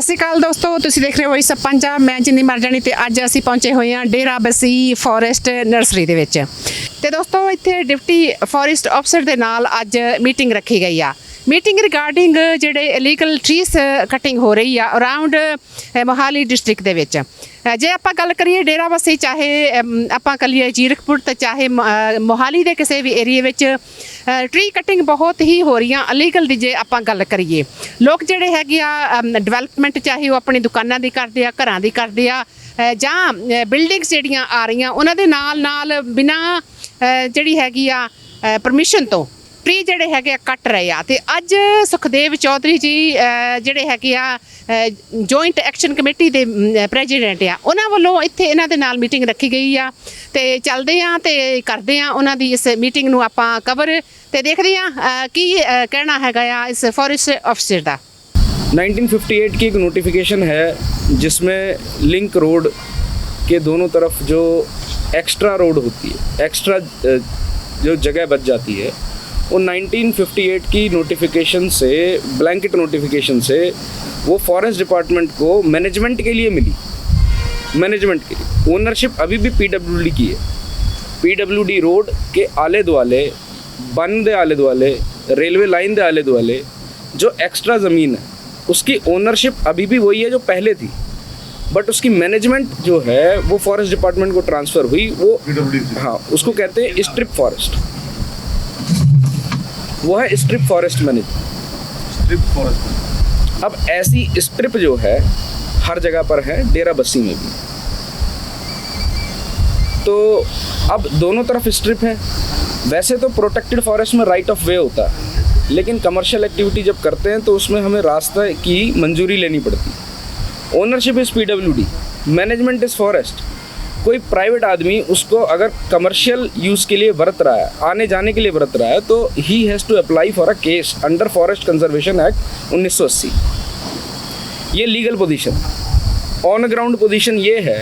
ਸ਼੍ਰੀ ਅਕਾਲ ਦੋਸਤੋ, ਤੁਸੀਂ ਦੇਖ ਰਹੇ ਹੋ ਵੌਇਸ ਆਫ ਪੰਜਾਬ। ਮੈਂ ਜਿੰਨੀ ਮਰ ਜਾਣੀ ਤੇ ਅੱਜ ਅਸੀਂ ਪਹੁੰਚੇ ਹੋਏ ਹਾਂ ਡੇਰਾ ਬੱਸੀ ਫੋਰੈਸਟ ਨਰਸਰੀ ਦੇ ਵਿੱਚ। ਤੇ ਦੋਸਤੋ ਇੱਥੇ ਡਿਪਟੀ ਫੋਰੈਸਟ ਅਫਸਰ ਦੇ ਨਾਲ ਅੱਜ ਮੀਟਿੰਗ ਰੱਖੀ ਗਈ ਆ। ਮੀਟਿੰਗ ਰਿਗਾਰਡਿੰਗ ਜਿਹੜੇ ਇਲੀਗਲ ਟਰੀਸ ਕਟਿੰਗ ਹੋ ਰਹੀ ਆ ਅਰਾਊਂਡ ਮੋਹਾਲੀ ਡਿਸਟ੍ਰਿਕਟ ਦੇ ਵਿੱਚ। ਜੇ ਆਪਾਂ ਗੱਲ ਕਰੀਏ ਡੇਰਾ ਬੱਸੀ, ਚਾਹੇ ਆਪਾਂ ਕਰੀਏ ਜੀਰਕਪੁਰ ਤੇ ਚਾਹੇ ਮੋਹਾਲੀ ਦੇ ਕਿਸੇ ਵੀ ਏਰੀਏ ਵਿੱਚ ਟਰੀ ਕਟਿੰਗ ਬਹੁਤ ਹੀ ਹੋ ਰਹੀਆਂ ਅਲੀਗਲ ਦੀ। ਜੇ ਆਪਾਂ ਗੱਲ ਕਰੀਏ, ਲੋਕ ਜਿਹੜੇ ਹੈਗੇ ਆ ਡਿਵੈਲਪਮੈਂਟ ਚਾਹੇ ਉਹ ਆਪਣੀ ਦੁਕਾਨਾਂ ਦੀ ਕਰਦੇ ਆ, ਘਰਾਂ ਦੀ ਕਰਦੇ ਆ, ਜਾਂ ਬਿਲਡਿੰਗਸ ਜਿਹੜੀਆਂ ਆ ਰਹੀਆਂ ਉਹਨਾਂ ਦੇ ਨਾਲ ਬਿਨਾਂ ਜਿਹੜੀ ਹੈਗੀ ਆ ਪਰਮਿਸ਼ਨ ਤੋਂ ਟਰੀ ਜਿਹੜੇ ਹੈਗੇ ਆ ਕੱਟ ਰਹੇ ਆ। ਤੇ ਅੱਜ ਸੁਖਦੇਵ ਚੌਧਰੀ ਜੀ ਜਿਹੜੇ ਹੈਗੇ ਆ ਜੁਆਇੰਟ ਐਕਸ਼ਨ ਕਮੇਟੀ ਦੇ ਪ੍ਰੈਜ਼ੀਡੈਂਟ ਆ, ਉਹਨਾਂ ਵੱਲੋਂ ਇੱਥੇ ਇਹਨਾਂ ਦੇ ਨਾਲ ਮੀਟਿੰਗ ਰੱਖੀ ਗਈ ਆ। ਤੇ ਚੱਲਦੇ ਆ ਤੇ ਕਰਦੇ ਆ ਉਹਨਾਂ ਦੀ ਇਸ ਮੀਟਿੰਗ ਨੂੰ ਆਪਾਂ ਕਵਰ ਤੇ ਦੇਖਦੇ ਆ ਕੀ ਕਹਿਣਾ ਹੈਗਾ ਆ ਇਸ ਫॉरेस्ट ऑफिसर ਦਾ। 1958 की एक नोटिफिकेशन है जिसमें लिंक रोड के दोनों तरफ जो एक्स्ट्रा रोड होती है, एक्स्ट्रा जो जगह बच जाती है, वो 1958 की नोटिफिकेशन से, ब्लैंकेट नोटिफिकेशन से वो फॉरेस्ट डिपार्टमेंट को मैनेजमेंट के लिए मिली। मैनेजमेंट के लिए ओनरशिप अभी भी पीडब्ल्यूडी की है। पीडब्ल्यूडी रोड के आले दुआले, बन दे आले दुआले, रेलवे लाइन दे आले दुआले जो एक्स्ट्रा ज़मीन है उसकी ओनरशिप अभी भी वही है जो पहले थी, बट उसकी मैनेजमेंट जो है वो फॉरेस्ट डिपार्टमेंट को ट्रांसफ़र हुई। वो हाँ, उसको कहते हैं स्ट्रिप फॉरेस्ट। वो है strip forest management. Strip forest. अब ऐसी स्ट्रिप जो है हर जगह पर है, डेरा बस्सी में भी। तो अब दोनों तरफ स्ट्रिप है। वैसे तो प्रोटेक्टेड फॉरेस्ट में राइट ऑफ वे होता है, लेकिन कमर्शियल एक्टिविटी जब करते हैं तो उसमें हमें रास्ते की मंजूरी लेनी पड़ती है। Ownership is PWD, management is forest. कोई प्राइवेट आदमी उसको अगर कमर्शियल यूज़ के लिए बरत रहा है, आने जाने के लिए बरत रहा है, तो he has to apply for a case under forest conservation act 1980। ये legal position. On ground position ये है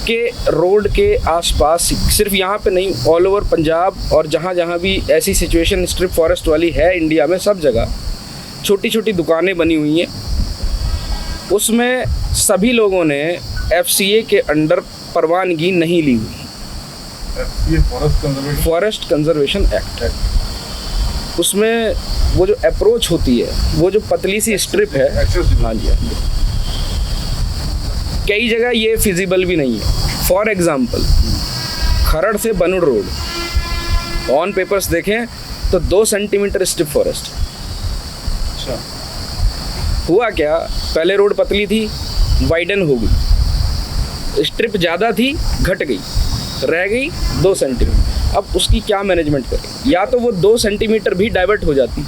कि रोड के आसपास, सिर्फ यहाँ पे नहीं, ऑल ओवर पंजाब और जहाँ जहाँ भी ऐसी सिचुएशन स्ट्रिप फॉरेस्ट वाली है इंडिया में, सब जगह छोटी छोटी दुकानें बनी हुई हैं। उसमें सभी लोगों ने एफसीए के अंडर परवानगी नहीं ली हुई। Forest conservation act. उसमें वो जो अप्रोच होती है, वो जो पतली सी स्ट्रिप है, हाँ जी, कई जगह ये फिजिबल भी नहीं है। फॉर एग्जाम्पल, खरड़ से बनुड़ रोड ऑन पेपर्स देखें तो 2 सेंटीमीटर स्ट्रिप फॉरेस्ट। अच्छा, हुआ क्या, पहले रोड पतली थी, वाइडन हो गई, स्ट्रिप ज़्यादा थी, घट गई, रह गई 2 सेंटीमीटर। अब उसकी क्या मैनेजमेंट करें? या तो वो 2 सेंटीमीटर भी डाइवर्ट हो जाती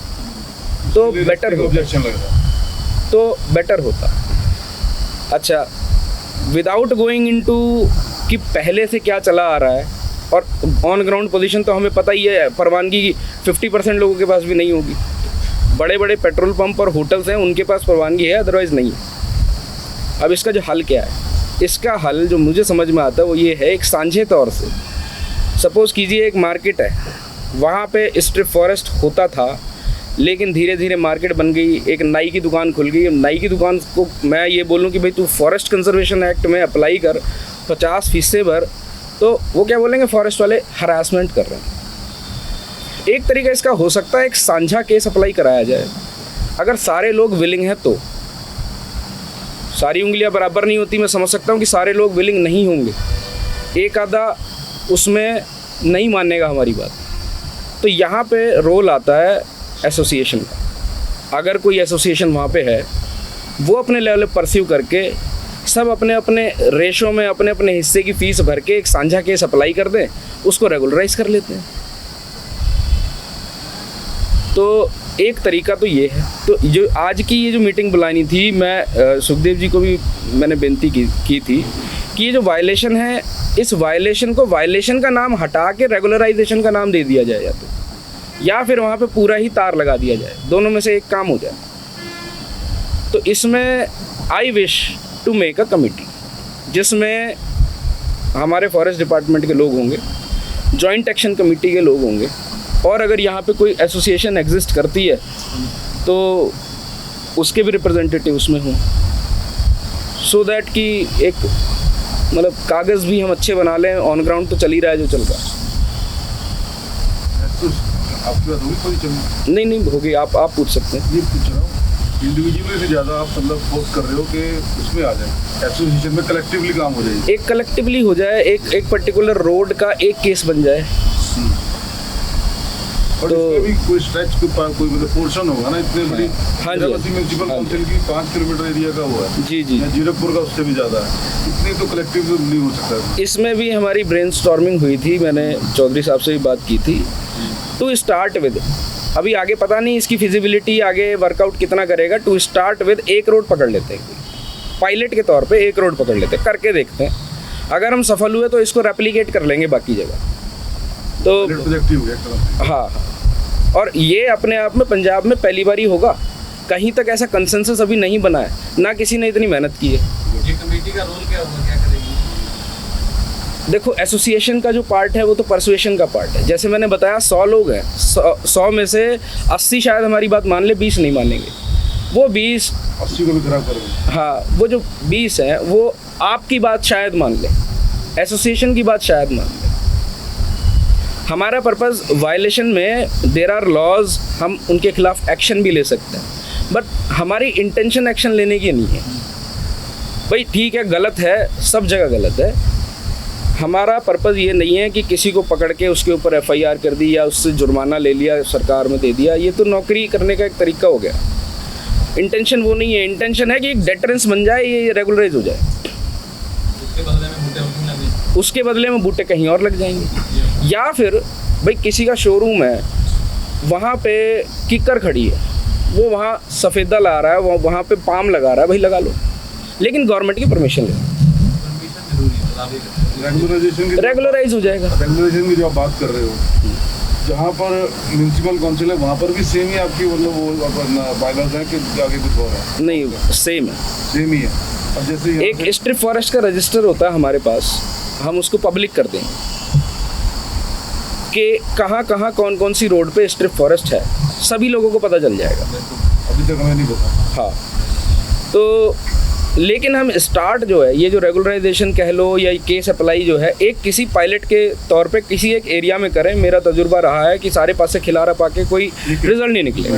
तो बेटर होता। अच्छा, विदाउट गोइंग इनटू कि पहले से क्या चला आ रहा है, और ऑन ग्राउंड पोजीशन तो हमें पता ही है, परवानगी 50% लोगों के पास भी नहीं होगी। बड़े बड़े पेट्रोल पंप और होटल्स हैं, उनके पास परवानगी है, अदरवाइज़ नहीं है। अब इसका जो हल क्या है? इसका हल जो मुझे समझ में आता है वो ये है, एक सांझे तौर से, सपोज़ कीजिए एक मार्केट है, वहाँ पे स्ट्रिप फॉरेस्ट होता था, लेकिन धीरे धीरे मार्केट बन गई, एक नाई की दुकान खुल गई। नाई की दुकान को मैं ये बोलूँ कि भाई तू फॉरेस्ट कंजर्वेशन एक्ट में अप्लाई कर, 50% भर, तो वो क्या बोलेंगे, फॉरेस्ट वाले हरासमेंट कर रहे हैं। एक तरीका इसका हो सकता है, एक साझा केस अप्लाई कराया जाए। अगर सारे लोग विलिंग हैं तो, सारी उंगलियां बराबर नहीं होती, मैं समझ सकता हूँ कि सारे लोग विलिंग नहीं होंगे, एक आधा उसमें नहीं मानेगा हमारी बात, तो यहाँ पे रोल आता है एसोसिएशन का। अगर कोई एसोसिएशन वहाँ पे है, वो अपने लेवल पर परस्यू करके सब अपने अपने रेशो में अपने अपने हिस्से की फ़ीस भर के एक साझा केस अप्लाई कर दें, उसको रेगुलराइज कर लेते हैं। तो एक तरीका तो ये है। तो जो आज की ये जो मीटिंग बुलानी थी, मैं सुखदेव जी को भी मैंने बेनती की थी कि ये जो वायलेशन है, इस वायलेशन को, वायलेशन का नाम हटा के रेगुलराइजेशन का नाम दे दिया जाए, या फिर वहाँ पे पूरा ही तार लगा दिया जाए, दोनों में से एक काम हो जाए। तो इसमें I wish to make a committee जिसमें हमारे फॉरेस्ट डिपार्टमेंट के लोग होंगे, जॉइंट एक्शन कमेटी के लोग होंगे, और अगर यहाँ पे कोई एसोसिएशन एग्जिस्ट करती है तो उसके भी रिप्रेजेंटेटिव उसमें हों, सो दैट कि एक मतलब कागज़ भी हम अच्छे बना लें, ऑन ग्राउंड तो चल ही रहा है जो चल रहा है। तो आपके पास होगी पोजीशन? नहीं होगी, आप पूछ सकते हैं। ये पूछ रहा हूँ, इंडिविजुअली से ज़्यादा आप मतलब फोर्स कर रहे हो कि उसमें आ जाए, एसोसिएशन में कलेक्टिवली काम हो जाए। एक कलेक्टिवली हो जाए, एक पर्टिकुलर रोड का एक केस बन जाए। और तो- इसमें भी कोई स्ट्रेच कोई मतलब पोर्शन होगा ना, इतने बड़ी हाँ जी। हीराबस्ती म्यूनसिपल हाँ काउंसिल की 5 किलोमीटर एरिया का हुआ है, जी या जीरकपुर का उससे भी ज़्यादा है, इतनी तो कलेक्टिव नहीं हो सकता। इसमें भी हमारी ब्रेनस्टॉर्मिंग हुई थी, मैंने चौधरी साहब से भी बात की थी। टू स्टार्ट विद, अभी आगे पता नहीं इसकी फिजिबिलिटी आगे वर्कआउट कितना करेगा। टू स्टार्ट विद एक रोड पकड़ लेते हैं, पायलट के तौर पे एक रोड पकड़ लेते हैं, करके देखते हैं। अगर हम सफल हुए तो इसको रेप्लिकेट कर लेंगे बाकी जगह। तो प्रोजेक्ट ही हो गया एक तरह से। हाँ, और ये अपने आप में पंजाब में पहली बार ही होगा। कहीं तक ऐसा कंसेंसस अभी नहीं बना है, ना किसी ने इतनी मेहनत की है। ये कमेटी का रोल क्या होगा, क्या करेगी? देखो, एसोसिएशन का जो पार्ट है वो तो परसुएशन का पार्ट है। जैसे मैंने बताया 100 लोग हैं, 100 में से 80 शायद हमारी बात मान ले, 20 नहीं मानेंगे। वो 20, 80 को भी खराब करोगे। हाँ, वो जो 20 हैं वो आपकी बात शायद मान ले, एसोसिएशन की बात शायद मान ले। हमारा पर्पज़ वायलेशन में देयर आर लॉज, हम उनके खिलाफ एक्शन भी ले सकते हैं, बट हमारी इंटेंशन एक्शन लेने की नहीं है। भाई ठीक है, गलत है, सब जगह गलत है। हमारा पर्पज़ ये नहीं है कि किसी को पकड़ के उसके ऊपर एफआईआर कर दी या उससे जुर्माना ले लिया, सरकार में दे दिया। ये तो नौकरी करने का एक तरीका हो गया। इंटेंशन वो नहीं है, इंटेंशन है कि एक डेटरेंस बन जाए, ये रेगुलराइज हो जाए। उसके बदले में बूटे और क्यों लगे? उसके बदले में बूटे कहीं और लग जाएंगे। या फिर भाई किसी का शोरूम है, वहाँ पे किक्कर खड़ी है, वो वहाँ सफ़ेदा ला रहा है, वो वहाँ पे पाम लगा रहा है, भाई लगा लो, लेकिन गवर्नमेंट की परमिशन ले, परमिशन जरूरी है, मतलब रेगुलराइजेशन की रेगुलराइज हो जाएगा। रेगुलेशन की जो आप बात कर रहे हो, जहाँ पर म्यूनसिपल काउंसिल है वहाँ पर भी सेम ही आपकी मतलब वो अपना बायलॉज है कि आगे कुछ और है? नहीं, सेम है। सेम ही है। अब जैसे यहाँ एक पे- स्ट्रिप फॉरेस्ट का रजिस्टर होता है हमारे पास, हम उसको पब्लिक कर दें कि कहाँ कहाँ कौन कौन सी रोड पे स्ट्रिप फॉरेस्ट है, सभी लोगों को पता चल जाएगा। अभी तक हमें नहीं पता। हाँ, तो लेकिन हम स्टार्ट जो है, ये जो रेगुलराइजेशन कह लो या केस अप्लाई जो है, एक किसी पायलट के तौर पे किसी एक एरिया में करें। मेरा तजुर्बा रहा है कि सारे पासे खिलारा पाके कोई रिजल्ट नहीं निकलेगा।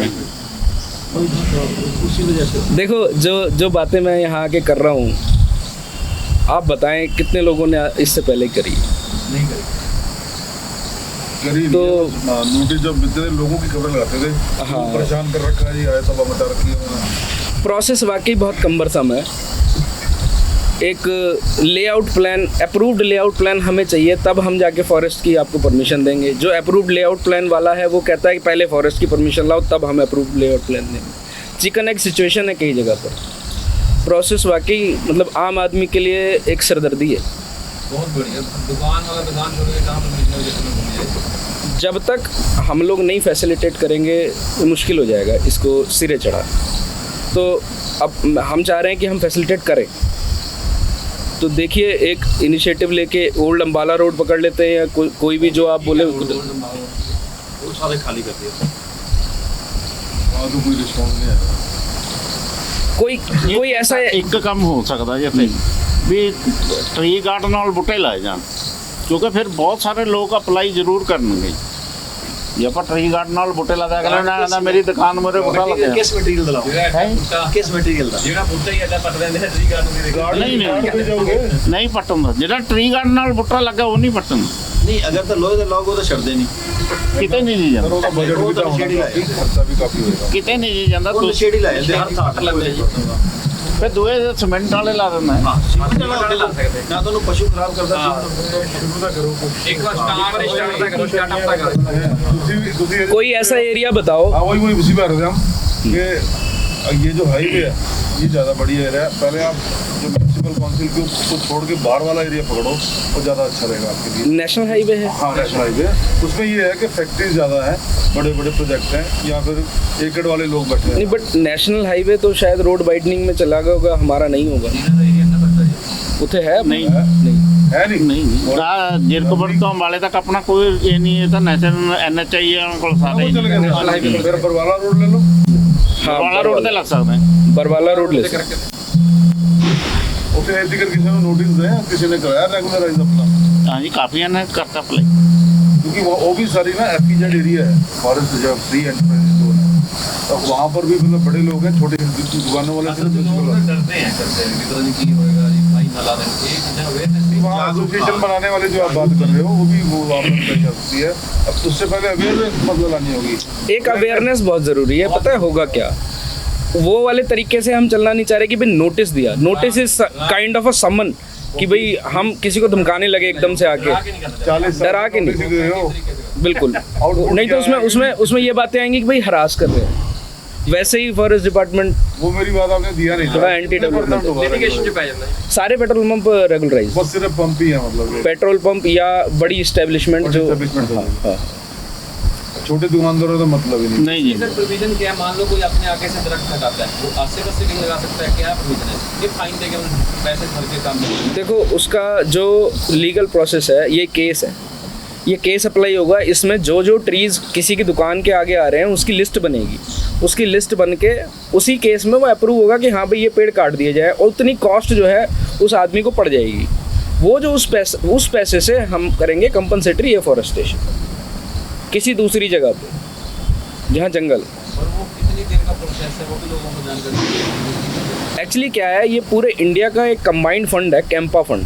उसी वजह से देखो, जो बातें मैं यहाँ आके कर रहा हूँ, आप बताएं कितने लोगों ने इससे पहले करी? नहीं करेगी। गरीब तो- नोटिस जब इतने लोगों की खबर लगाते थे, हाँ। परेशान कर रखा है जी, आया सभा मचा रखी है उन्होंने। प्रोसेस वाकई बहुत कम्बरसम है। एक layout plan, approved layout plan हमें चाहिए, तब हम जाके फॉरेस्ट की आपको परमिशन देंगे। जो अप्रूव्ड लेआउट प्लान वाला है वो कहता है कि पहले फॉरेस्ट की परमिशन लाओ, तब हम अप्रूव्ड लेआउट प्लान देंगे। चिकन एग सिचुएशन है कई जगह पर। प्रोसेस वाकई मतलब आम आदमी के लिए एक सिरदर्दी है। बहुत बढ़िया। दुकान वाला दुकान छोड़ के कहाँ पर बिजनेस जैसे में घूम जाए। जब तक हम लोग नहीं फैसिलिटेट करेंगे तो मुश्किल हो जाएगा इसको सिरे चढ़ा। तो अब हम चाह रहे हैं कि हम फैसिलिटेट करें। तो देखिए, एक इनिशिएटिव लेके ओल्ड अम्बाला रोड पकड़ लेते हैं, या कोई भी जो आप बोले। वो सारे खाली कर दिए। वहाँ तो कोई रिस्पॉन्स नहीं आया। कोई ऐसा ਇੱਕ ਕੰਮ ਹੋ ਸਕਦਾ ਜੇ ਫਿਰ ਵੀ ਟਰੀ ਗਾਰਡਨ ਨਾਲ ਬੂਟੇ ਲਾਏ ਜਾਣ, ਕਿਉਂਕਿ ਫਿਰ ਬਹੁਤ ਸਾਰੇ ਲੋਕ ਅਪਲਾਈ ਜ਼ਰੂਰ ਕਰਨਗੇ। ਜੇ ਆਪਾਂ ਟਰੀ ਗਾਰਡਨ ਨਾਲ ਬੂਟੇ ਲਾ ਦਿਆ ਕਰਾਂਗੇ ਨਾ, ਮੇਰੀ ਦੁਕਾਨ ਮੂਹਰੇ ਬੂਟਾ ਲੱਗਿਆ। ਕਿਸ ਮਟੀਰੀਅਲ ਦਾ ਲਾਓ? ਕਿਸ ਮਟੀਰੀਅਲ ਦਾ? ਜਿਹੜਾ ਬੂਟਾ ਹੀ ਅੱਡਾ ਪੱਟ ਦਿੰਦੇ ਨੇ ਟਰੀ ਗਾਰਡਨ ਦੇ। ਨਹੀਂ ਪੱਟਣ ਦਾ, ਜਿਹੜਾ ਟਰੀ ਗਾਰਡਨ ਨਾਲ ਬੂਟਾ ਲੱਗਾ ਉਹ ਨਹੀਂ ਪੱਟਣ ਦਾ। ਨਹੀਂ, ਅਗਰ ਤਾਂ ਲੋਹੇ ਦੇ ਲਾਓਗੇ ਤਾਂ ਛੱਡਦੇ ਨਹੀਂ। ਕਿਤੇ ਨਹੀਂ ਜੀ सर ਜਾਂਦਾ, वो तो बजट भी तो होना काफी, खर्चा भी काफी होगा। ਕਿਤੇ ਨਹੀਂ ਜੀ ਜਾਂਦਾ। ਉਹ ਨਸ਼ੇੜੀ ਲਾਏ ਜਾਂਦੇ, ਹਰ ਥਾਂ ਲੱਗਦੇ ਜੀ। ਫਿਰ ਦੂਏ ਸੀਮੈਂਟ ਵਾਲੇ ਲਾ ਦਿੰਦਾ ਹੈ। ਹਾਂ, ਸੀਮੈਂਟ ਵਾਲਾ ਲਾ ਸਕਦੇ। ਨਾ ਤੁਹਾਨੂੰ ਪਸ਼ੂ ਖਰਾਬ ਕਰਦਾ शुरू तो करो कुछ। ਇੱਕ ਵਾਰ ਸਟਾਰਟ ਦਾ ਕਰੋ, ਸਟਾਰਟਅਪ ਦਾ ਕਰੋ। दूसरी कोई ऐसा एरिया बताओ। हाँ, वही उसी पे आ रहे थे हम कि ये जो हाईवे है ये ज़्यादा बढ़िया एरिया है। पहले आप जो म्यूनसिपल काउंसिल को छोड़ के बाहर वाला एरिया पकड़ो, वो ज़्यादा अच्छा रहेगा आपके लिए। नेशनल हाईवे है। हाँ, नेशनल हाईवे, उसमें ये है कि फैक्ट्रीज ज़्यादा है, बड़े बड़े प्रोजेक्ट हैं, या फिर एकड़ वाले लोग बैठे हैं। नहीं, बट नेशनल हाईवे तो शायद रोड वाइडनिंग में चला गया होगा, हमारा नहीं होगा। उथे है नहीं। है नहीं। ਨਹੀਂ ਆ ਜਿਰਕਪੁਰ ਤੋਂ ਅੰਬਾਲੇ ਤੱਕ ਆਪਣਾ ਕੋਈ ਇਹ ਨਹੀਂ, ਇਹ ਤਾਂ ਨੈਸ਼ਨਲ NHI ਹੈ ਉਹਨਾਂ ਕੋਲ ਸਾਰੇ वो चले गए नेशनल हाईवे, फिर बरवाला रोड ले लो, ਬਰਵਾਲਾ ਰੋਡ ਤੇ ਲੱਗ ਸਕਦੇ हैं। बरवाला रोड ले सकते हैं। ਉੱਥੇ ਐਡੀ ਕਰ ਕਿਸੇ ਨੂੰ ਨੋਟਿਸ ਦੇ ਕਿਸੇ ਨੇ ਕਰਾਇਆ ਰੈਗੂਲਰਾਈਜ਼ ਆਪਣਾ हाँ जी काफी ने करता अप्लाई। क्योंकि वो भी सारी ना एफईजेड एरिया है forest reserve free enterprise zone है, तो वहाँ पर भी मतलब बड़े लोग हैं, छोटे दुकानों वाले सिर्फ डरते हैं करते हैं कि पता नहीं की होएगा जी फाइन ना ला दें ये चीजें अवेयरनेस वहाँ एसोसिएशन बनाने वाले जो आप बात कर रहे हो वो भी वो वहाँ पर कर सकती है। अब उससे पहले अवेयरनेस मतलब लानी होगी। एक अवेयरनेस बहुत ज़रूरी है। पता है होगा क्या, वो वाले तरीके से हम चलना नहीं चाह रहे कि भाई नोटिस दिया, notice is kind of a summon कि भाई हम किसी को धमकाने लगे एकदम से आके, 40 डरा के नहीं, दे रहे हो बिल्कुल नहीं। तो उसमें ये बातें आएंगी कि भाई हरास कर रहे हैं। वैसे ही फॉरेस्ट डिपार्टमेंट वो मेरी बात आपने दिया नहीं, थोड़ा एंटी डेवलपमेंट लिटिगेशन जो पै जाता है सारे पेट्रोल पंप रेगुलराइज, बस सिर्फ पंप ही है मतलब पेट्रोल पंप या बड़ी इस्टेब्लिशमेंट जो हाँ, छोटे दुकानदारों का मतलब ही नहीं। नहीं जी सर प्रोविजन क्या है, मान लो कोई अपने आगे से दरख्त हटाता है वो आगे बस सीलिंग लगा सकता है, क्या प्रोविजन है ये फाइन देके उन पैसे भर के काम करेंगे। देखो उसका जो लीगल प्रोसेस है, ये केस है, ये केस अप्लाई होगा। इसमें जो जो ट्रीज़ किसी की दुकान के आगे आ रहे हैं उसकी लिस्ट बनेगी, उसकी लिस्ट बन के उसी केस में वो अप्रूव होगा कि हाँ भाई ये पेड़ काट दिया जाए, और उतनी कॉस्ट जो है उस आदमी को पड़ जाएगी। वो जो उस पैसे से हम करेंगे कंपनसेटरी एफॉरेस्टेशन किसी दूसरी जगह पे जहाँ जंगल। और वो कितनी देर का प्रोसेस है वो भी लोगों को जानकारी। एक्चुअली क्या है, ये पूरे इंडिया का एक कंबाइंड फंड है, CAMPA fund,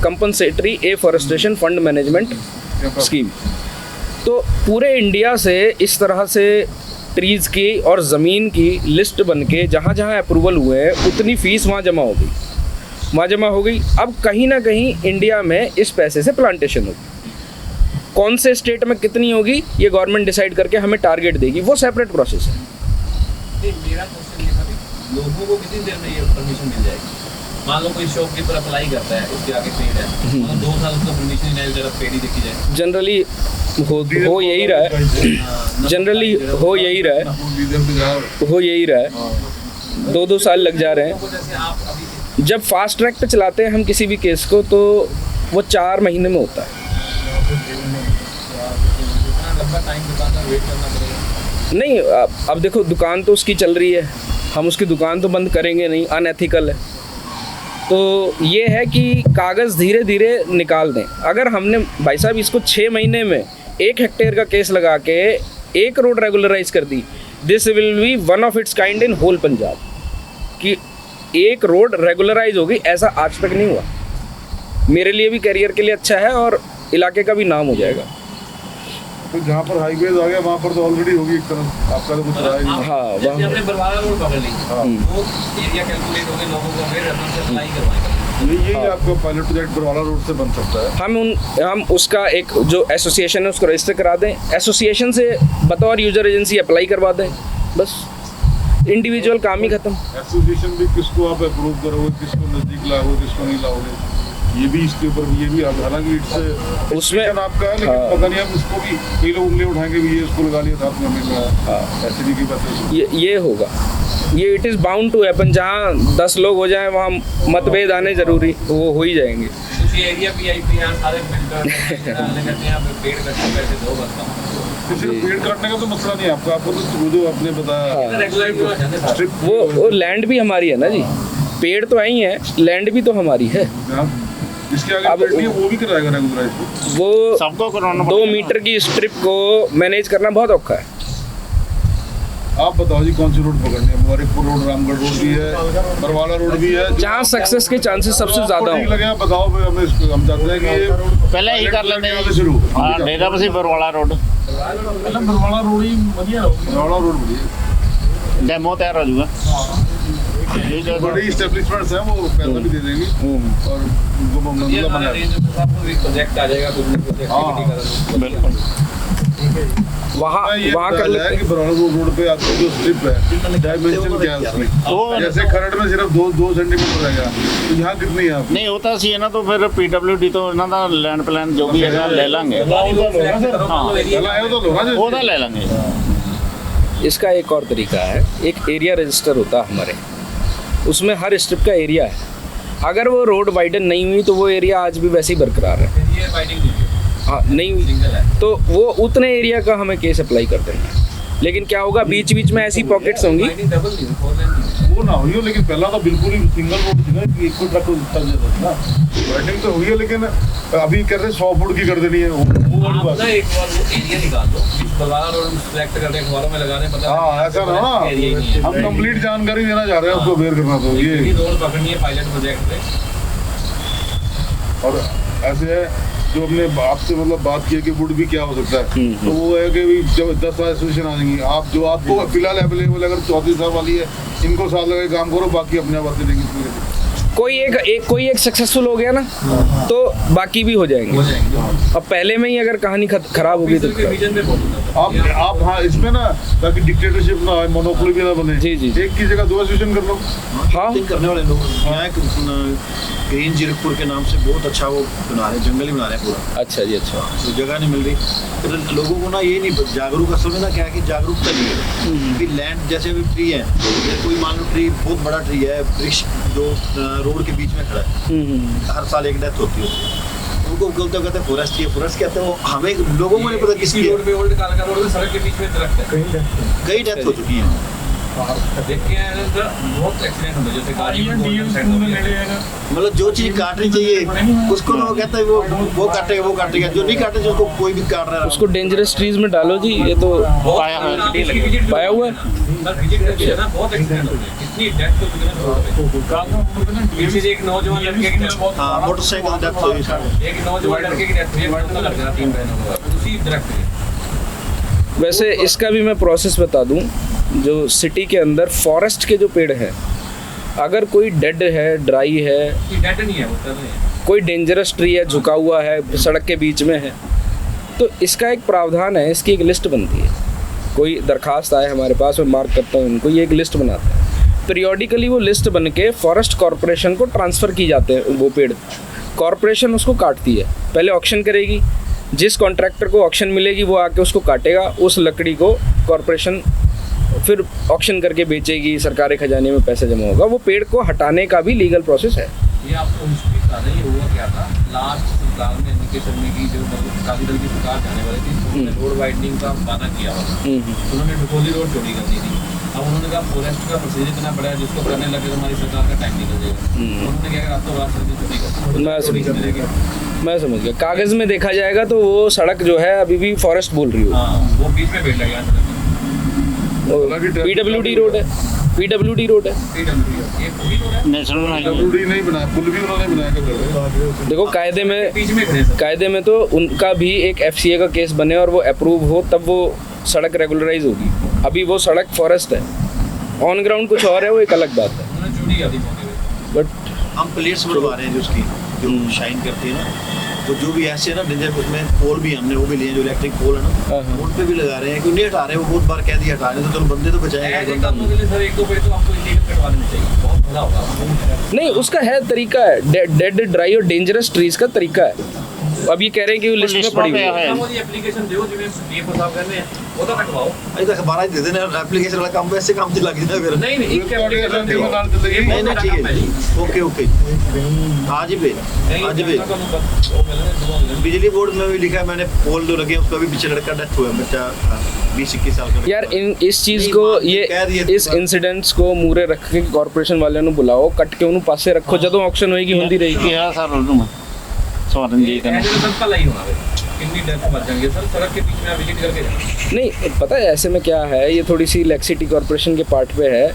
compensatory afforestation fund management scheme. तो पूरे इंडिया से इस तरह से ट्रीज़ की और ज़मीन की लिस्ट बन के जहाँ जहाँ अप्रूवल हुए हैं उतनी फ़ीस वहाँ जमा हो गई। अब कहीं ना कहीं इंडिया में इस पैसे से प्लांटेशन होगी। कौन से स्टेट में कितनी होगी ये गवर्नमेंट डिसाइड करके हमें टारगेट देगी, वो सेपरेट प्रोसेस है। नहीं मेरा क्वेश्चन ये था कि लोगों को कितनी देर में ये परमिशन मिल जाएगी। मान लो कोई शॉपकीपर अप्लाई करता है, उसके आगे पेड़ है, मतलब 2 साल उसको परमिशन नहीं जरा पेड़ ही देखी जाए। जनरली हो यही रहा है, जनरली हो यही रहा है 2-2 साल लग जा रहे हैं। जैसे आप अभी जब फास्ट ट्रैक पे चलाते हैं हम किसी भी केस को तो वो 4 महीने में होता है। इतना लंबा टाइम दुकानदार वेट करना पड़ेगा। नहीं अब देखो दुकान तो उसकी चल रही है, हम उसकी दुकान तो बंद करेंगे नहीं, अनएथिकल है। तो ये है कि कागज़ धीरे धीरे निकाल दें। अगर हमने भाई साहब इसको 6 महीने में 1 हेक्टेयर का केस लगा के 1 रोड रेगुलराइज कर दी, this will be one of its kind in whole Punjab कि 1 रोड रेगुलराइज होगी। ऐसा आज तक नहीं हुआ। मेरे लिए भी करियर के लिए अच्छा है और इलाके का भी नाम हो जाएगा। तो जहाँ पर हाईवेज आ गया वहाँ पर तो ऑलरेडी होगी एक तरफ, आपका तो कुछ रहा ही नहीं। हाँ जैसे आपने बरवाला रोड पकड़ ली, वो एरिया कैलकुलेट हो गए, लोगों को अवेयर रहना से अप्लाई करवाएंगे। यही आपका पायलट प्रोजेक्ट बरवाला रोड से बन सकता है। हम उसका एक जो एसोसिएशन है उसको रजिस्टर करा दें, एसोसिएशन से बतौर यूजर एजेंसी अप्लाई करवा दें, बस इंडिविजुअल काम ही खत्म। एसोसिएशन भी किसको आप अप्रूव करोगे, किसको नजदीक लाओगे, किसको नहीं लाओगे, ये भी इसके ऊपर भी, ये भी हालांकि उसमें उसमें आपका है, लेकिन पता नहीं हम इसको भी कई लोग उंगली उठाएंगे भी ये इसको लगा लिया था आपने हमें लगा। ऐसे भी की बात है, ये होगा, ये it is bound to happen. जहाँ 10 लोग हो जाएं वहाँ मतभेद आने ज़रूरी, वो हो ही जाएंगे। कुछ एरिया वीआईपी यहाँ सारे फिल्टर कहते हैं आप पेड़ कटने पैसे दो बस। सिर्फ पेड़ काटने का तो मसला नहीं है आपका, आपको तो जो आपने बताया रेगुलर स्ट्रिप वो लैंड भी हमारी है ना जी, पेड़ तो आई हैं, लैंड भी तो हमारी है। इसके आगे अब पेड़ वो भी कराएगा रेगुलराइज। वो सबको कराना 2 मीटर की स्ट्रिप को मैनेज करना बहुत औखा है। आप बताओ जी कौन सी रोड पकड़नी है? मुबारकपुर रोड, रामगढ़ रोड भी है, बरवाला रोड भी है, जहाँ सक्सेस के चांसेस सबसे ज़्यादा ठीक हों। लगे आप बताओ, हम चाहते हैं कि ये पहले ही कर लेते हैं शुरू हाँ डेरा बसी बरवाला रोड बरवाला रोड ही बढ़िया, बरवाला रोड बढ़िया, डेमो तैयार हो जाएगा। ये जो बड़ी इस्टेब्लिशमेंट्स हैं वो पैसा भी दे देंगी और उनको ये मतलब हमारा बना रेंज में आपको एक प्रोजेक्ट आ जाएगा, कुछ एक्टिविटी का। बिल्कुल वहाँ ये वहाँ कर बताया लेते है हैं। कि बरवाला रोड पे आपको जो स्ट्रिप है डायमेंशन क्या है उसकी? जैसे खरड़ में सिर्फ 2 सेंटीमीटर रहेगा, तो यहाँ कितनी है आप? नहीं होता सी ना तो फिर PWD तो ਇਹਨਾਂ ਦਾ ਲੈਂਡ ਪਲਾਨ ਜੋ ਵੀ ਹੈਗਾ ਲੈ ਲਾਂਗੇ चला है तो लो ना ਉਹਦਾ ਲੈ ਲਾਂਗੇ। इसका एक और तरीका है, एक एरिया रजिस्टर होता है हमारे, उसमें हर स्ट्रिप का एरिया है। अगर वो रोड वाइडन नहीं हुई तो वो एरिया आज भी वैसे ही बरकरार है। ये फाइटिंग नहीं है, हाँ नहीं हुई सिंगल है। तो वो उतने एरिया का हमें केस अप्लाई कर देना है। लेकिन क्या होगा, बीच बीच में ऐसी पॉकेट्स होंगी। लाइनिंग डबल नहीं, 4 लेन नहीं। वो ना हुई हो, लेकिन पहला तो बिल्कुल ही सिंगल रोड थी ना कि एक ट्रक को उठा देता था ना। वाइडनिंग तो हुई है, लेकिन अभी कह रहे 100 फुट की कर देनी है, वो वाली आप बात ना है। एक बार वो एरिया निकाल दो, बलवाला रोड सेलेक्ट करके अखबारों में लगा दें, पता हाँ ऐसा ना, एरिया ही नहीं है। हम कंप्लीट जानकारी देना चाह रहे हैं, उसको अवेयर करना तो ये ये। रोड पकड़नी है पायलट प्रोजेक्ट पे। और ऐसे है जो हमने आपसे मतलब बात की है कि वुड भी क्या हो सकता है, तो वो है कि भी जब 10 एसोसिएशन आ जाएंगी, आप जो आपको फिलहाल अवेलेबल अगर 34 साल वाली है, इनको साथ लगा के काम करो, बाकी अपने आप आते देंगे। कोई एक सक्सेसफुल हो गया ना, तो बाकी भी हो जाएंगे। अब पहले में ही अगर कहानी खराब होगी तो के विजन पे बोलूंगा आप हाँ इसमें ना, ताकि डिक्टेटरशिप ना हो, मोनोपोली भी ना बने। जी, जी। एक की जगह 2 एसोसिएशन कर लो। हाँ, करने वाले लोग यहाँ एक ग्रीन जीरकपुर के नाम से बहुत अच्छा वो बना रहे हैं, जंगल ही बना रहे हैं पूरा। अच्छा जी, अच्छा। तो जगह नहीं मिल रही, फिर लोगों को ना ये नहीं जागरूक, असल में ना क्या है कि जागरूकता नहीं है कि लैंड जैसे अभी ट्री है, कोई मान लो ट्री बहुत बड़ा ट्री है, वृक्ष जो रोड के बीच में खड़ा है, हर साल एक डेथ होती है, उनको कहते हैं फॉरेस्ट ही है, फॉरेस्ट कहते हैं वो, हमें लोगों को नहीं पता किसकी रोड पे, ओल्ड कालका रोड पे सड़क के बीच में दरख्त है, कई डेथ हो चुकी हैं। देखते हैं तो बहुत एक्सीडेंट होते हैं, जैसे गाड़ी में मतलब जो चीज काटनी चाहिए उसको लोग कहते हैं वो काटेगा, वो काटेगा, जो नहीं काटे उसको कोई भी काट रहा है। उसको डेंजरस ट्रीज में डालो जी, ये तो पाया हुआ है। बहुत एक्सीडेंट होते हैं, इतनी डेथ हो चुकी है रोड पे। पीछे एक नौजवान लड़के की डेथ, हाँ मोटरसाइकिल डेथ हुई साढ़े। एक नौजवान लड़के की डेथ हुई है, बड़ा लग रहा 3 बहनों को उसी दरख्त पे। वैसे इसका भी मैं प्रोसेस बता दूं, जो सिटी के अंदर फॉरेस्ट के जो पेड़ हैं, अगर कोई डेड है, ड्राई है, कोई डेड नहीं है, वो कर रहे हैं। कोई डेंजरस ट्री है, झुका हुआ है, सड़क के बीच में है, तो इसका एक प्रावधान है, इसकी एक लिस्ट बनती है। कोई दरखास्त आए हमारे पास, मैं मार्क करता हूँ उनको, ये एक लिस्ट बनाते हैं। पीरियोडिकली वो लिस्ट बन के फॉरेस्ट कॉरपोरेशन को ट्रांसफ़र की जाते हैं वो पेड़। कॉरपोरेशन उसको काटती है, पहले ऑक्शन करेगी, जिस कॉन्ट्रैक्टर को ऑक्शन मिलेगी वो आके उसको काटेगा, उस लकड़ी को कॉरपोरेशन फिर ऑक्शन करके बेचेगी, सरकारी खजाने में पैसा जमा होगा। वो पेड़ को हटाने का भी लीगल प्रोसेस है। ये आपको हिस्ट्री बता दें, ये हुआ क्या था लास्ट सरकार में, एनके शर्मा की जो काफी दल की सरकार जाने वाली थी, उन्होंने रोड वाइडनिंग का वादा किया हुआ था, उन्होंने डुकोली रोड चौड़ी कर दी थी। अब उन्होंने कहा फॉरेस्ट का प्रोसीजर इतना बड़ा है, जिसको करने लगे तो हमारी सरकार का टाइम निकल जाएगा। उन्होंने क्या रातों रात चौड़ी कर, मैं समझ गया। कागज़ में देखा जाएगा तो वो सड़क जो है अभी भी फॉरेस्ट बोल रही हो, हाँ वो बीच में पेड़ लगे हैं। PWD रोड है, PWD रोड है। ये पूरी रोड है, नेशनल हाईवे डब्ल्यूडी नहीं बनाया, पुल भी उन्होंने बनाया कर रहे। देखो कायदे में, बीच में खड़े सब। कायदे में तो उनका भी एक FCA का केस बने और वो अप्रूव हो, तब वो सड़क रेगुलराइज होगी। अभी वो सड़क फॉरेस्ट है, ऑन ग्राउंड कुछ और है, वो एक अलग बात है। उन्होंने चौड़ी कर दी मौके पे। बट हम प्लेट्स बनवा रहे हैं जो उसकी जो शाइन करती है ना, तो जो भी ऐसे है ना डेंजर, उसमें पोल भी हमने वो भी लिए, जो इलेक्ट्रिक पोल है ना, उन पे भी लगा रहे हैं, क्यों नहीं हटा रहे, वो बहुत बार कह दिया हटा रहे, तो चलो बंदे तो बचाएगा। ऐसे कामों के लिए सर 1-2 पेड़ तो आपको इलीगल कटवा देना चाहिए, बहुत भला होगा। नहीं, उसका है तरीका है, डेड ड्राई और डेंजरस ट्रीज का तरीका है। अब ये कह रहे हैं कि वो लिस्ट में पड़ी हुई है। हम ये एप्लीकेशन दो जिਵੇਂ DF साहब कहते हैं वो तो कटवाओ। अभी तक 12 दे देना एप्लीकेशन वाला काम, वैसे काम से लग जाए फिर। नहीं नहीं, एक एप्लीकेशन दो। नहीं नहीं ठीक है, ओके ओके, आज ही पे, आज पे बिजली बोर्ड में भी लिखा है मैंने, पोल जो लगे उसका भी पीछे लड़का डेथ हुआ है, बच्चा 20-21 साल का। यार इस चीज को, ये इस इंसिडेंट्स को मूरे रख के कॉर्पोरेशन वाले ਨੂੰ बुलाओ, कट के उन्होंने पासे रखो, ਜਦੋਂ ऑक्शन होएगी ਹੁੰਦੀ रहेगी। ਕਿਹਾ ਸਰ ਉਹਨੂੰ ਸਵਰਨਜੀਤ ਨੇ। ऐसे तो सबका लाई होना है, कितनी डेथ मर जाएंगे सर, सड़क के बीच में आप विजिट करके जाओ। नहीं पता है ऐसे में क्या है, ये थोड़ी सी लैक्सिटी कॉर्पोरेशन के पार्ट पे है।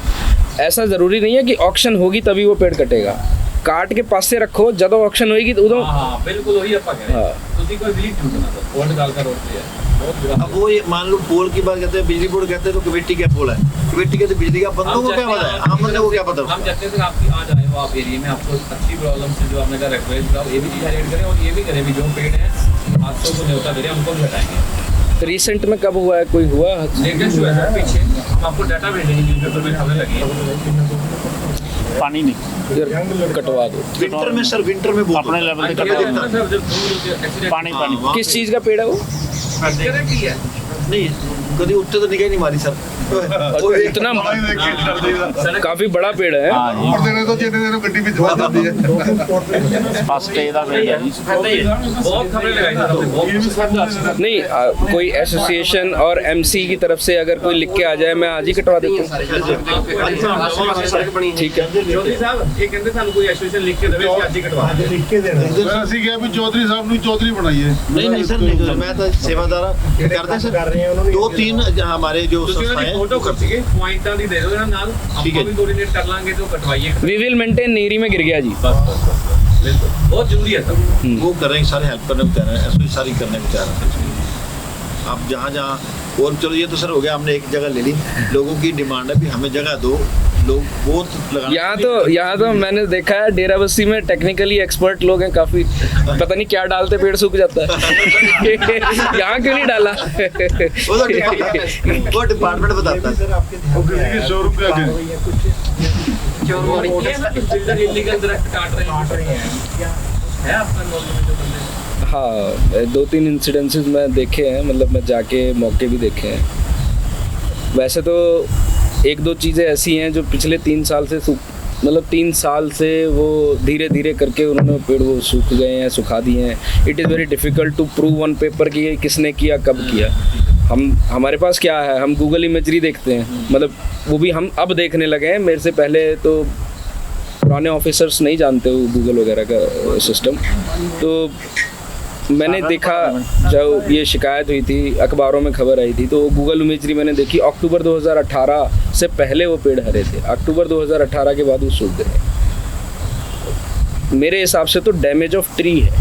ऐसा ज़रूरी नहीं है कि ऑक्शन होगी तभी वो पेड़ कटेगा, काट के पासे रखो, ਜਦੋਂ ऑक्शन होएगी तो उदो। हाँ बिल्कुल वही आप कह रहे हैं, उसी को विजिट क्यों करना सर, ओल्ड कालका रोड पे है बहुत बुरा। अब वो ये मान लो पोल की बात करते हैं, बिजली बोर्ड कहते हैं तो कमेटी क्या पोल है, कमेटी कहते बिजली का, बंदों को क्या पता है, आम बंदे को क्या पता। हम चाहते हैं सर आपकी आ जाए वो आप एरिया में, आपको अच्छी प्रॉब्लम से जो आपने कहा रिक्वेस्ट करा, ये भी चीज़ हाईलाइट करें और ये भी करें भी जो पेड़ हैं हादसों को न्योता दे रहे हैं उनको भी हटाएंगे। रिसेंट में कब हुआ है, कोई हुआ? लेटेस्ट हुआ है सर पीछे, हम आपको डाटा भेजेंगे न्यूज़पेपर में खबरें लगी है। ਪਾਣੀ ਨਹੀਂ यार कटवा दो। विंटर में सर, विंटर में बहुत अपने लेवल पे होता है। कटवा देखता सर जब एक्सीडेंट ਪਾਣੀ ਪਾਣੀ हाँ, किस चीज़ का पेड़ है वो? की है नहीं कभी उत्ते तो निगाह नहीं मारी सर। और इतना काफी बड़ा पेड़ है। हाँ जी ऊपर देने तो जिन्हें देने गड्डी ਵਿੱਚ ਵੱਜ ਜਾਂਦੀ ਹੈ। फर्स्ट डे ਦਾ पेड़ है जी। बहुत खबरें लगाई सर आपने, बहुत नहीं कोई एसोसिएशन और एमसी की तरफ से अगर कोई लिख के आ जाए मैं आज ही कटवा देता हूँ। ठीक है चौधरी साहब ये कहते ਸਾਨੂੰ ਕੋਈ ਐਸੋਸੀਏਸ਼ਨ ਲਿਖ ਕੇ ਦੇਵੇ ਕਿ ਅੱਜ ਹੀ ਕਟਵਾ ਦੇ। ਅਸੀਂ ਕਿਹਾ ਵੀ ਚੌਧਰੀ ਸਾਹਿਬ ਨੂੰ ਚੌਧਰੀ ਬਣਾਈਏ। नहीं सर नहीं, मैं तो सेवादार करते सर 2-3 हमारे जो ਤੁਸੀਂ ਉਹਨਾਂ ਦੀ संस्थाएं ਫੋਟੋ ਕਰ ਸੀਗੇ ਪੁਆਇੰਟਾਂ ਦੀ ਦੇ ਦਿਓ ਇਹਨਾਂ ਨਾਲ, ठीक है। ਆਪਾਂ ਵੀ ਕੋਆਰਡੀਨੇਟ ਕਰ ਲਾਂਗੇ तो कटवाइए। वी विल मेंटेन नीरी में गिर गया जी। बस बिल्कुल बहुत जरूरी है सर। वो कर रहे हैं, सारे हेल्प करने को तैयार हैं, ऐसे सारी करने को तैयार हैं। आप जहाँ जहाँ और चलो ये तो सर हो गया, हमने एक जगह ले ली, लोगों की डिमांड है भी हमें जगह दो, लोग बहुत लगाना। यहाँ तो मैंने देखा है डेरा बस्सी में टेक्निकली एक्सपर्ट लोग हैं काफी, पता नहीं क्या डालते पेड़ सूख जाता है। यहाँ क्यों नहीं डाला? वो डिपार्टमेंट बताता है सर आपके वो किसी के शोरूम के आगे इलीगल दरख्त काट रहे हैं है आपका नॉलेज में जो बंदे? हाँ 2-3 इंसिडेंसेस मैं देखे हैं, मतलब मैं जाके मौके भी देखे हैं। वैसे तो 1-2 चीज़ें ऐसी हैं जो पिछले 3 साल से मतलब 3 साल से वो धीरे धीरे करके उन्होंने पेड़ वो सूख गए हैं, सुखा दिए हैं। It is very difficult to prove on paper कि ये किसने किया, कब किया। हमारे पास क्या है, हम गूगल इमेजरी देखते हैं, मतलब वो भी हम अब देखने लगे हैं। मेरे से पहले तो पुराने ऑफिसर्स नहीं जानते वो गूगल वगैरह का सिस्टम। तो मैंने देखा जब ये शिकायत हुई थी, अखबारों में खबर आई थी, तो गूगल इमेजरी मैंने देखी। अक्टूबर 2018 से पहले वो पेड़ हरे थे, अक्टूबर 2018 के बाद वो सूख गए। मेरे हिसाब से तो डैमेज ऑफ ट्री है।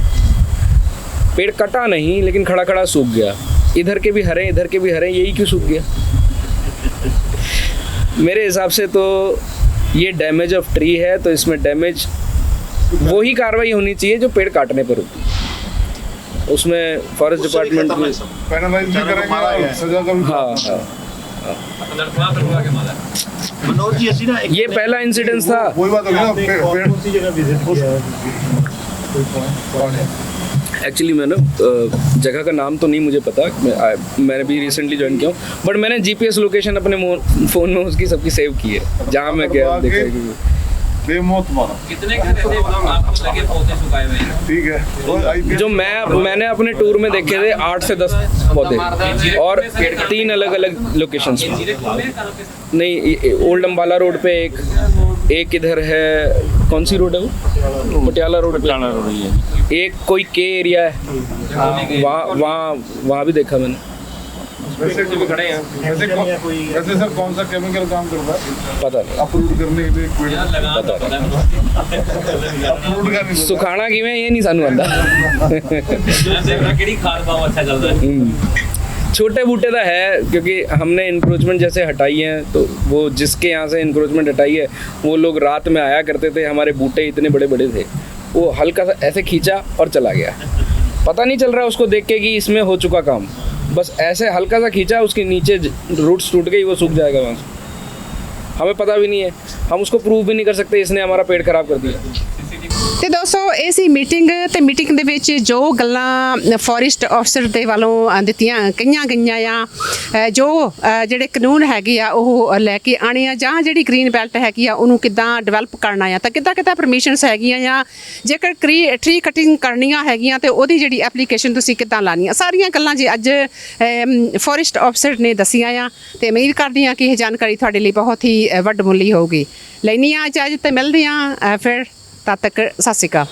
पेड़ कटा नहीं लेकिन खड़ा खड़ा सूख गया, इधर के भी हरे इधर के भी हरे, यही क्यों सूख गया? मेरे हिसाब से तो ये डैमेज ऑफ ट्री है, तो इसमें डैमेज वही कार्रवाई होनी चाहिए जो पेड़ काटने पर होती है। उसमें फॉरेस्ट डिपार्टमेंट भी पेनलाइज भी करेंगे और सजा का भी। हाँ दरख्वास्त रखवा के माला मनोज जी ऐसी ना ये पहला इंसिडेंस था। वही बात होगी ना, पेड़ एक्चुअली मैंने जगह का नाम तो नहीं मुझे पता, मैंने भी रिसेंटली ज्वाइन किया हूँ, बट मैंने जीपीएस लोकेशन अपने फ़ोन में उसकी सबकी सेव की है, जहाँ मैं गया देखा कि बेमौत मारा। कितने घर ऐसे आपको लगे पौधे सुखाए हुए हैं? ठीक है, और IPL जो मैंने अपने टूर में देखे थे 8 से 10 पौधे, और 3 अलग अलग लोकेशंस पे। जीरे खुले हैं कहाँ पे? नहीं, ओल्ड अम्बाला रोड पे एक इधर है, कौन सी रोड है वो, पटियाला रोड पे पटियाला रोड ही है। एक कोई के एरिया है, वहाँ भी देखा मैंने। वैसे सर कौन सा केमिकल काम करता है पता नहीं, अप्रूव करने के लिए पेड़ यार लगा पता पता है अप्रूव का नहीं सुखाना कि मैं ये नहीं सानू आंदा। केड़ी खाद पाओ अच्छा चल रहा है। छोटे बूटे तो है, क्योंकि हमने इंक्रोचमेंट जैसे हटाई है, तो वो जिसके यहाँ से इंक्रोचमेंट हटाई है वो लोग रात में आया करते थे, हमारे बूटे इतने बड़े बड़े थे, वो हल्का सा ऐसे खींचा और चला गया। पता नहीं चल रहा उसको देख के कि इसमें हो चुका काम, बस ऐसे हल्का सा खींचा, उसके नीचे रूट्स टूट गई, वो सूख जाएगा वहाँ से। हमें पता भी नहीं है, हम उसको प्रूव भी नहीं कर सकते इसने हमारा पेड़ खराब कर दिया। ਤੇ ਦੋਸਤੋ ਇਹ ਸੀ ਮੀਟਿੰਗ ਤੇ ਮੀਟਿੰਗ ਦੇ ਵਿੱਚ ਜੋ ਗੱਲਾਂ ਫੋਰੈਸਟ ਅਫਸਰ ਦੇ ਵੱਲੋਂ ਦਿੱਤੀਆਂ ਗਈਆਂ ਆ, ਜੋ ਜਿਹੜੇ ਕਾਨੂੰਨ ਹੈਗੇ ਆ ਉਹ ਲੈ ਕੇ ਆਣੇ ਆ, ਜਾਂ ਜਿਹੜੀ ਗ੍ਰੀਨ ਬੈਲਟ ਹੈਗੀ ਆ ਉਹਨੂੰ ਕਿੱਦਾਂ ਡਿਵੈਲਪ ਕਰਨਾ ਆ, ਤਾਂ ਕਿੱਦਾਂ ਪਰਮਿਸ਼ਨਸ ਹੈਗੀਆਂ ਆ, ਜੇਕਰ ਟਰੀ ਕਟਿੰਗ ਕਰਨੀਆਂ ਹੈਗੀਆਂ ਤੇ ਉਹਦੀ ਜਿਹੜੀ ਐਪਲੀਕੇਸ਼ਨ ਤੁਸੀਂ ਕਿੱਦਾਂ ਲਾਣੀ ਆ, ਸਾਰੀਆਂ ਗੱਲਾਂ ਜੀ ਅੱਜ ਫੋਰੈਸਟ ਅਫਸਰ ਨੇ ਦੱਸੀਆਂ ਆ। ਤੇ ਉਮੀਦ ਕਰਦੀ ਹਾਂ ਕਿ ਇਹ ਜਾਣਕਾਰੀ ਤੁਹਾਡੇ ਲਈ ਬਹੁਤ ਹੀ ਵੱਡਮੁੱਲੀ ਹੋਊਗੀ। ਲੈਣੀ ਆ ਇਜਾਜ਼ਤ ਤੇ ਮਿਲਦੇ ਆ ਫਿਰ, ਤਦ ਤੱਕ ਸਤਿ ਸ਼੍ਰੀ ਅਕਾਲ।